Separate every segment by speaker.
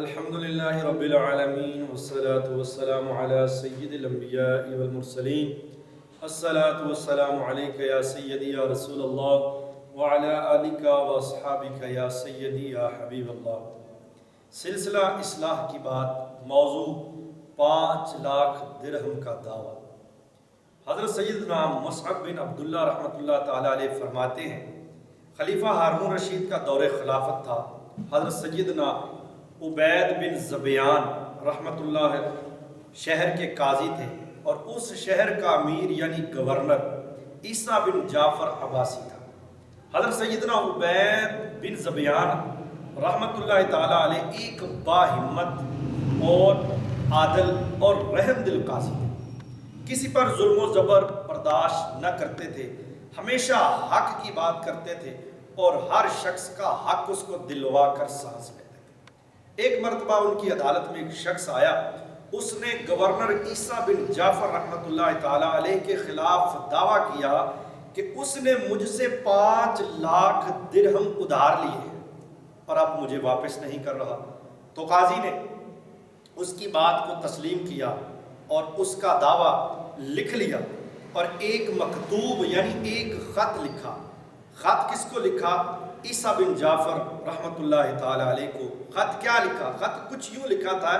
Speaker 1: الحمد للہ رب العالمین والصلاة والسلام علی سید الانبیاء والمرسلین الصلاة والسلام علیک یا سیدی یا رسول اللہ وعلی آلک واصحابک یا سیدی یا حبیب اللہ۔ سلسلہ اصلاح کی بات، موضوع 5 لاکھ درہم کا دعویٰ۔ حضرت سیدنا مصعب بن عبداللہ رحمۃ اللہ تعالیٰ علیہ فرماتے ہیں، خلیفہ ہارون رشید کا دور خلافت تھا۔ حضرت سیدنا عبید بن زبیان رحمۃ اللہ شہر کے قاضی تھے، اور اس شہر کا امیر یعنی گورنر عیسیٰ بن جعفر عباسی تھا۔ حضرت سیدنا عبید بن زبیان رحمۃ اللہ تعالیٰ علیہ ایک باہمت اور عادل اور رحم دل قاضی تھے۔ کسی پر ظلم و زبر برداشت نہ کرتے تھے، ہمیشہ حق کی بات کرتے تھے اور ہر شخص کا حق اس کو دلوا کر سانس لیتے تھے۔ ایک مرتبہ ان کی عدالت میں ایک شخص آیا، اس نے گورنر عیسیٰ بن جعفر رحمۃ اللہ تعالیٰ علیہ کے خلاف دعویٰ کیا کہ اس نے مجھ سے 5 لاکھ درہم ادھار لیے ہیں اور اب مجھے واپس نہیں کر رہا۔ تو قاضی نے اس کی بات کو تسلیم کیا اور اس کا دعویٰ لکھ لیا، اور ایک مکتوب یعنی ایک خط لکھا۔ خط کس کو لکھا؟ عیسیٰ بن جعفر رحمۃ اللہ تعالیٰ علیہ کو۔ خط کیا لکھا؟ خط کچھ یوں لکھا تھا،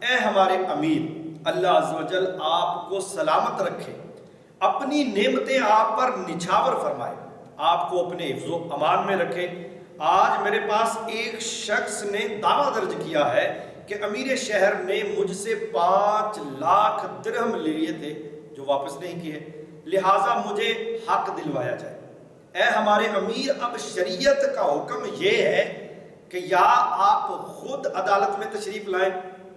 Speaker 1: اے ہمارے امیر، اللہ عز و جل آپ کو سلامت رکھے، اپنی نعمتیں آپ پر نچھاور فرمائے، آپ کو اپنے حفظ و امان میں رکھے۔ آج میرے پاس ایک شخص نے دعویٰ درج کیا ہے کہ امیر شہر نے مجھ سے 5 لاکھ درہم لیے تھے جو واپس نہیں کیے، لہٰذا مجھے حق دلوایا جائے۔ اے ہمارے امیر، اب شریعت کا حکم یہ ہے کہ یا آپ خود عدالت میں تشریف لائیں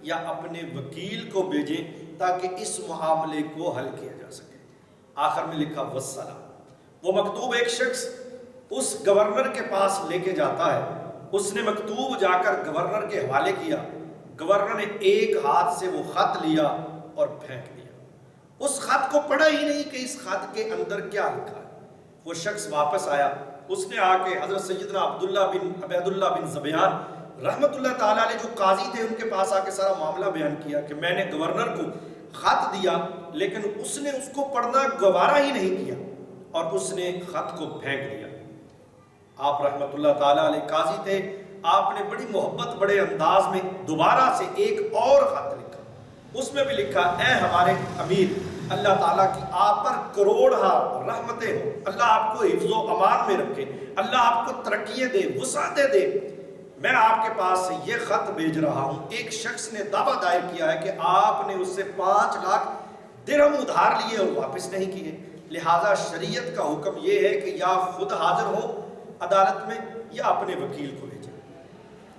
Speaker 1: یا اپنے وکیل کو بھیجیں تاکہ اس معاملے کو حل کیا جا سکے۔ آخر میں لکھا والسلام۔ وہ مکتوب ایک شخص اس گورنر کے پاس لے کے جاتا ہے، اس نے مکتوب جا کر گورنر کے حوالے کیا۔ گورنر نے ایک ہاتھ سے وہ خط لیا اور پھینک دیا۔ اس خط کو پڑھا ہی نہیں کہ اس خط کے اندر کیا لکھا ہے۔ وہ شخص واپس آیا، اس نے آ کے حضرت سیدنا عبید اللہ بن زبیان رحمۃ اللہ تعالیٰ علیہ جو قاضی تھے ان کے پاس آ کے سارا معاملہ بیان کیا کہ میں نے گورنر کو خط دیا لیکن اس نے اس کو پڑھنا گوارا ہی نہیں کیا اور اس نے خط کو پھینک دیا۔ آپ رحمۃ اللہ تعالیٰ علیہ قاضی تھے، آپ نے بڑی محبت بڑے انداز میں دوبارہ سے ایک اور خط لکھا۔ اس میں بھی لکھا، اے ہمارے امیر، اللہ تعالیٰ کی آپ پر کروڑہ رحمتیں ہوں، اللہ آپ کو حفظ و امان میں رکھے، اللہ آپ کو ترقیاں دے، وسعتیں دے۔ میں آپ کے پاس سے یہ خط بھیج رہا ہوں، ایک شخص نے دعویٰ دائر کیا ہے کہ آپ نے اس سے 5 لاکھ درہم ادھار لیے اور واپس نہیں کیے، لہٰذا شریعت کا حکم یہ ہے کہ یا خود حاضر ہو عدالت میں یا اپنے وکیل کو بھیجیں۔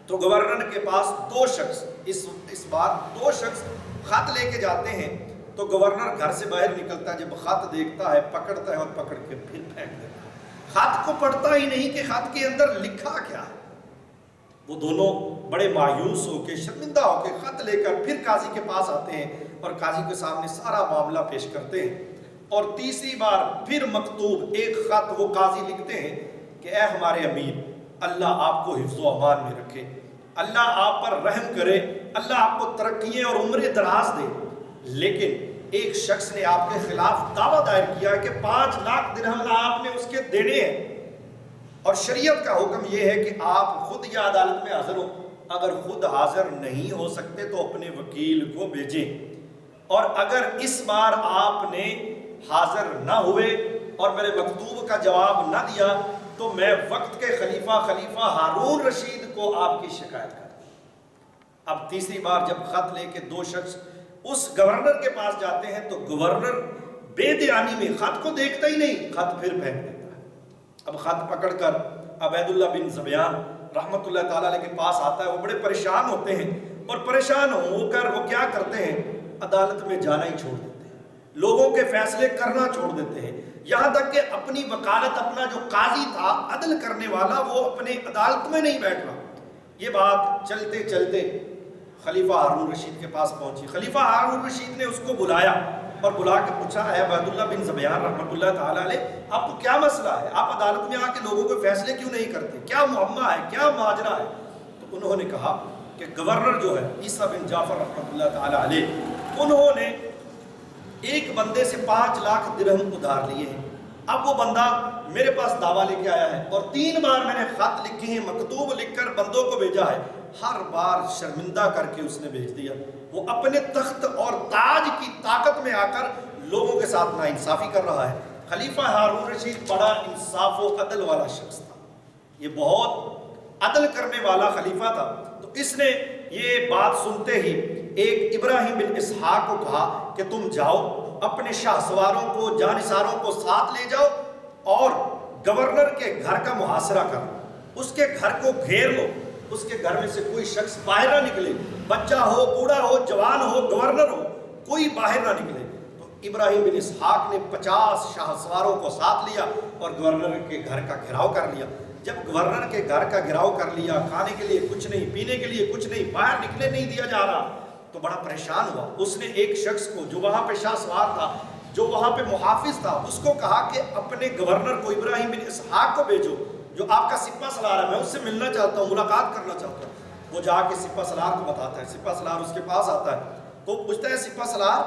Speaker 1: تو گورنر کے پاس 2 شخص اس بار 2 شخص خط لے کے جاتے ہیں۔ تو گورنر گھر سے باہر نکلتا ہے، جب خط دیکھتا ہے پکڑتا ہے اور پکڑ کے پھر پھینک دیتا ہے۔ خط کو پڑھتا ہی نہیں کہ خط کے اندر لکھا کیا ہے۔ وہ دونوں بڑے مایوس ہو کے شرمندہ ہو کے خط لے کر پھر قاضی کے پاس آتے ہیں اور قاضی کے سامنے سارا معاملہ پیش کرتے ہیں، اور تیسری بار پھر مکتوب ایک خط وہ قاضی لکھتے ہیں کہ اے ہمارے امیر، اللہ آپ کو حفظ و امان میں رکھے، اللہ آپ پر رحم کرے، اللہ آپ کو ترقیاں اور عمر دراز دے۔ لیکن ایک شخص نے آپ کے خلاف دعویٰ دائر کیا ہے کہ 5 لاکھ درہم آپ نے اس کے دینے ہیں، اور شریعت کا حکم یہ ہے کہ آپ خود یا عدالت میں حاضر ہو، اگر خود حاضر نہیں ہو سکتے تو اپنے وکیل کو بھیجیں، اور اگر اس بار آپ نے حاضر نہ ہوئے اور میرے مکتوب کا جواب نہ دیا تو میں وقت کے خلیفہ ہارون رشید کو آپ کی شکایت کروں۔ اب تیسری بار جب خط لے کے 2 شخص اس گورنر کے پاس جاتے ہیں تو گورنر بے دھیانی میں خط کو دیکھتا ہی نہیں، خط پھر پھینک دیتا ہے۔ اب خط پکڑ کر عبید اللہ بن زبیان رحمۃ اللہ تعالیٰ علیہ کے پاس آتا ہے، وہ بڑے پریشان ہوتے ہیں، اور پریشان ہو کر وہ کیا کرتے ہیں، عدالت میں جانا ہی چھوڑ دیتے ہیں، لوگوں کے فیصلے کرنا چھوڑ دیتے ہیں، یہاں تک کہ اپنی وکالت اپنا جو قاضی تھا عدل کرنے والا وہ اپنے عدالت میں نہیں بیٹھ رہا۔ یہ بات چلتے چلتے خلیفہ ہارون رشید کے پاس پہنچی۔ خلیفہ ہارون رشید نے اس کو بلایا اور بلا کے پوچھا، اے عبید اللہ بن زبیان رحمۃ اللہ تعالیٰ علیہ، آپ کو کیا مسئلہ ہے؟ آپ عدالت میں آ کے لوگوں کے فیصلے کیوں نہیں کرتے؟ کیا معمہ ہے؟ کیا ماجرا ہے؟ تو انہوں نے کہا کہ گورنر جو ہے عیسیٰ بن جعفر رحمۃ اللہ تعالی علیہ، انہوں نے ایک بندے سے 5 لاکھ درہم ادھار لیے ہیں. اب وہ بندہ میرے پاس دعویٰ لے کے آیا ہے اور 3 بار میں نے خط لکھے ہیں، مکتوب لکھ کر بندوں کو بھیجا ہے، ہر بار شرمندہ کر کے اس نے بھیج دیا. وہ اپنے تخت اور تاج کی طاقت میں آ کر لوگوں کے ساتھ ناانصافی کر رہا ہے. خلیفہ ہارون رشید بڑا انصاف و عدل والا شخص تھا، یہ بہت عدل کرنے والا خلیفہ تھا. تو اس نے یہ بات سنتے ہی ایک ابراہیم بن اسحاق کو کہا کہ تم جاؤ اپنے شاہ سواروں کو جانثاروں کو ساتھ لے جاؤ اور گورنر کے گھر کا محاصرہ کرو، اس کے گھر کو گھیر لو، اس کے گھر میں سے کوئی شخص باہر نہ نکلے، بچہ ہو بوڑھا ہو جوان ہو گورنر ہو، کوئی باہر نہ نکلے. تو ابراہیم بن اسحاق نے 50 شاہ سواروں کو ساتھ لیا اور گورنر کے گھر کا گھراؤ کر لیا. جب گورنر کے گھر کا گھراؤ کر لیا، کھانے کے لیے کچھ نہیں، پینے کے لیے کچھ نہیں، باہر نکلے نہیں دیا جا رہا، تو بڑا پریشان ہوا. اس نے ایک شخص کو جو وہاں پہ شاہ سوار تھا، جو وہاں پہ محافظ تھا، اس کو کہا کہ اپنے گورنر کو ابراہیم بن اسحاق کو بھیجو جو آپ کا سپہ سالار ہے، میں اس سے ملنا چاہتا ہوں، ملاقات کرنا چاہتا ہوں. وہ جا کے سپہ سالار کو بتاتا ہے، سپہ سالار اس کے پاس آتا ہے تو پوچھتا ہے سپہ سالار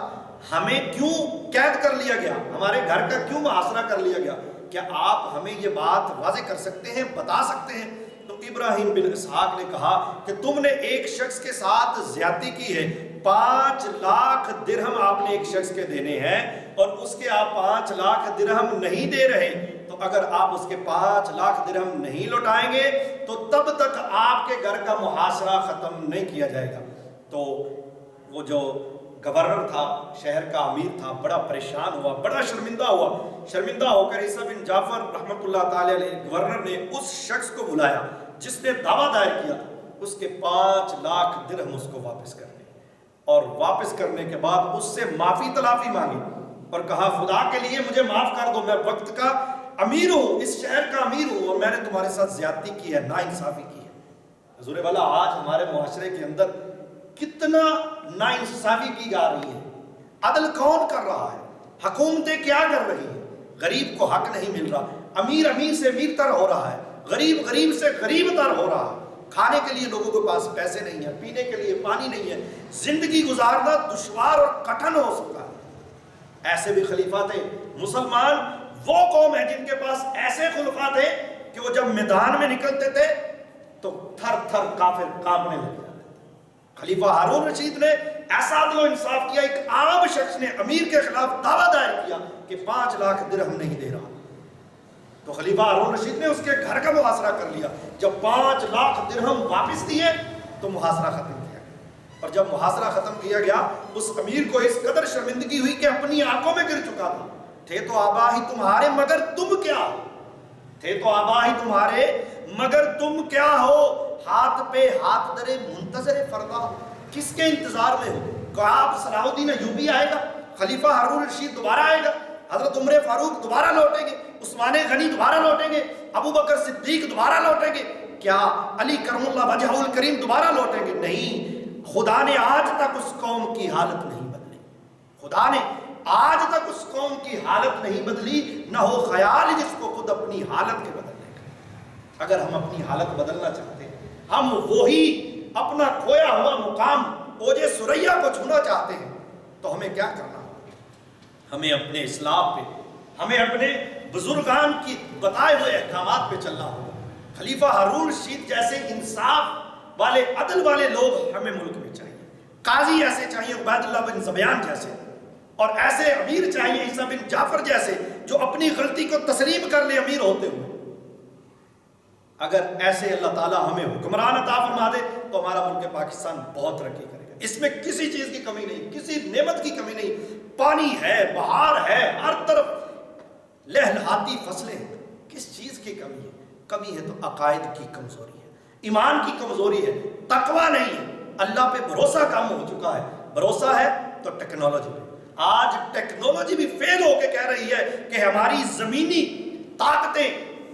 Speaker 1: ہمیں کیوں قید کر لیا گیا، ہمارے گھر کا کیوں محاصرہ کر لیا گیا، کیا آپ ہمیں یہ بات واضح کر سکتے ہیں، بتا سکتے ہیں؟ تو ابراہیم بن اسحاق نے کہا کہ تم نے ایک شخص کے ساتھ زیادتی کی ہے، 5 لاکھ درہم آپ نے ایک شخص کے دینے ہیں اور اس کے آپ 5 لاکھ درہم نہیں دے رہے. تو اگر آپ اس کے 5 لاکھ درہم نہیں لوٹائیں گے تو تب تک آپ کے گھر کا محاصرہ ختم نہیں کیا جائے گا. تو وہ جو گورنر تھا، شہر کا امیر تھا، بڑا پریشان ہوا، بڑا شرمندہ ہوا. شرمندہ ہو کر عیسیٰ بن جعفر رحمۃ اللہ تعالی علیہ گورنر نے اس شخص کو بلایا جس نے دعویٰ دائر کیا تھا، اس کے 5 لاکھ درہم اس کو واپس کرنے، اور واپس کرنے کے بعد اس سے معافی تلافی مانگی اور کہا خدا کے لیے مجھے معاف کر دو، میں وقت کا امیر ہوں، اس شہر کا امیر ہوں، اور میں نے تمہارے ساتھ زیادتی کی ہے، ناانصافی کی ہے. حضور والا آج ہمارے معاشرے کے اندر کتنا ناانصافی کی جا رہی ہے. عدل کون کر رہا ہے؟ حکومتیں کیا کر رہی ہیں؟ غریب کو حق نہیں مل رہا، امیر امیر سے امیر تر ہو رہا ہے، غریب غریب سے غریب تر ہو رہا ہے. کھانے کے لیے لوگوں کے پاس پیسے نہیں ہیں، پینے کے لیے پانی نہیں ہے، زندگی گزارنا دشوار اور کٹھن ہو سکتا ہے. ایسے بھی خلیفہ تھے. مسلمان وہ قوم ہے جن کے پاس ایسے خلفاء تھے کہ وہ جب میدان میں نکلتے تھے تو تھر تھر کافر کانپنے لگ جاتے تھے. خلیفہ ہارون رشید نے ایسا عدل و انصاف کیا، ایک عام شخص نے امیر کے خلاف دعویٰ دائر کیا کہ 5 لاکھ درہم نہیں دے رہا، تو خلیفہ ہارون رشید نے اس کے گھر کا محاصرہ کر لیا. جب 5 لاکھ درہم واپس دیے تو محاصرہ ختم کیا گیا، اور جب محاصرہ ختم کیا گیا اس امیر کو اس قدر شرمندگی ہوئی کہ اپنی آنکھوں میں گر چکا تھا. تھے تو آبا ہی تمہارے مگر تم کیا ہو، تھے تو آبا ہی تمہارے مگر تم کیا ہو، ہاتھ پہ ہاتھ درے منتظر فردا، کس کے انتظار میں ہو؟ کہا آپ صلاح الدین ایوبی آئے گا، خلیفہ ہارون رشید دوبارہ آئے گا، حضرت عمر فاروق دوبارہ لوٹیں گے، عثمان غنی دوبارہ لوٹیں گے، ابو بکر صدیق دوبارہ لوٹیں گے، کیا علی کرم اللہ وجہہ الکریم دوبارہ لوٹیں گے؟ نہیں. خدا نے آج تک اس قوم کی حالت نہیں بدلی، خدا نے آج تک اس قوم کی حالت نہیں بدلی، نہ ہو خیال جس کو خود اپنی حالت کے بدلنے کا. اگر ہم اپنی حالت بدلنا چاہتے ہیں، ہم وہی اپنا کھویا ہوا مقام اوج ثریا کو چھونا چاہتے ہیں، تو ہمیں کیا کرنا ہوگا؟ ہمیں اپنے اصلاح پہ، ہمیں اپنے بزرگان کی بتائے ہوئے احکامات پہ چلنا ہوگا. خلیفہ ہارون رشید جیسے انصاف والے عدل والے لوگ ہمیں ملک میں چاہیے. قاضی ایسے چاہیے عبید اللہ بن زبیان جیسے، اور ایسے امیر چاہیے عیسیٰ بن جعفر جیسے جو اپنی غلطی کو تسلیم کر لے امیر ہوتے ہوئے. اگر ایسے اللہ تعالیٰ ہمیں حکمران عطا فرما دے تو ہمارا ملک پاکستان بہت ترقی کرے گا. اس میں کسی چیز کی کمی نہیں، کسی نعمت کی کمی نہیں. پانی ہے، بہار ہے، ہر طرف لہلہاتی فصلیں ہیں. کس چیز کی کمی ہے؟ کمی ہے تو عقائد کی کمزوری ہے، ایمان کی کمزوری ہے، تقوی نہیں ہے. اللہ پہ بھروسہ کم ہو چکا ہے. بھروسہ ہے تو ٹیکنالوجی پہ. آج ٹیکنالوجی بھی فیل ہو کے کہہ رہی ہے کہ ہماری زمینی طاقتیں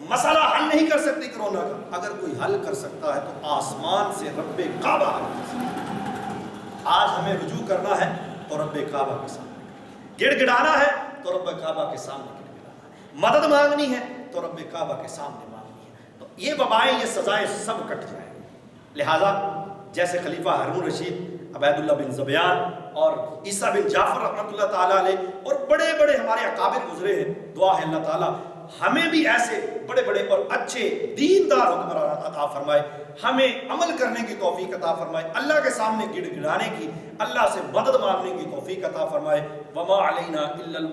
Speaker 1: مسئلہ حل نہیں کر سکتی کرونا کا. اگر کوئی حل کر سکتا ہے تو آسمان سے رب کعبہ حل کر سکتا ہے. آج ہمیں رجوع کرنا ہے تو رب کعبہ کے سامنے، گڑ گڑانا ہے تو رب کعبہ کے سامنے گڑ گڑانا ہے، مدد مانگنی ہے تو رب کعبہ کے سامنے مانگنی ہے. تو یہ وبائیں، یہ سزائیں سب کٹ جائیں. لہذا جیسے خلیفہ ہارون رشید، عبید اللہ بن زبیان اور عیسیٰ بن جعفر رحمۃ اللہ تعالیٰ علیہ، اور بڑے بڑے ہمارے اکابر گزرے ہیں. دعا ہے اللہ تعالیٰ ہمیں بھی ایسے بڑے بڑے اور اچھے دیندار حکمران عطا فرمائے، ہمیں عمل کرنے کی توفیق عطا فرمائے، اللہ کے سامنے گڑ گڑانے کی، اللہ سے مدد مانگنے کی توفیق عطا فرمائے. وما علینا الا